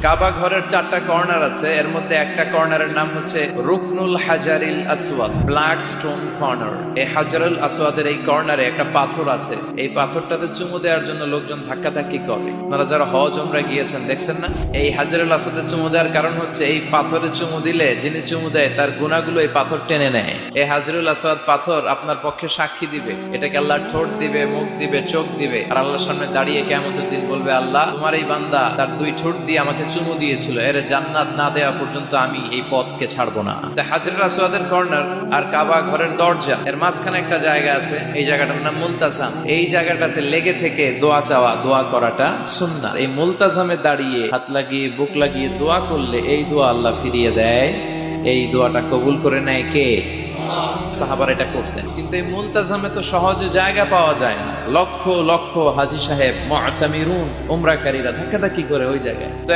কাবা ঘরের 4টা কর্নার আছে, এর মধ্যে একটা কর্নারের নাম হচ্ছে রুকনুল হাজারিল আসওয়াদ, ব্ল্যাক স্টোন কর্নার। এই হাজারুল আসওয়াদের এই কর্নারে একটা পাথর আছে, এই পাথরটাতে চুমু দেওয়ার জন্য লোকজন ধাক্কাধাক্কি করে। আপনারা যারা হজ উমরা গিয়েছেন দেখছেন না, এই হাজারুল আসওয়াদে চুমু দেওয়ার কারণ হচ্ছে এই পাথরে চুমু দিলে যিনি চুমু দেয় তার গুনাহগুলো এই পাথর টেনে নেয়। এই হাজারুল আসওয়াদ পাথর আপনার পক্ষে সাক্ষী দিবে, এটাকে আল্লাহ ঠোঁট দিবে, মুখ দিবে, চোখ দিবে, আর আল্লাহর সামনে দাঁড়িয়ে কিয়ামতের দিন বলবে, আল্লাহ তোমার এই বান্দা তার 2 ঠোঁট দিয়ে আমাকে চুমু দিয়েছিল, এর জান্নাত না দেওয়া পর্যন্ত আমি এই পথকে ছাড়বো না। হাজরুল আসওয়াদের কর্নার আর কাবা ঘরের দরজা এর মাঝখানে একটা জায়গা আছে, এই জায়গাটার নাম মুলতাজাম। এই জায়গাটাতে লেগে থেকে দোয়া চাওয়া, দোয়া করাটা সুন্নাহ। এই মুলতাজামে দাঁড়িয়ে হাত লাগিয়ে বুক লাগিয়ে দোয়া করলে এই দোয়া আল্লাহ ফিরিয়ে দেয়। এই দোয়াটা কবুল করে নেয় কে? সাহাবারা এটা করতেন। কিন্তু এই মুলতাজামে তো সহজে জায়গা পাওয়া যায় না, লক্ষ লক্ষ হাজী সাহেব মুআতামিরুন উমরাকারীরা ধাক্কাধাক্কি করে ওই জায়গায়। তো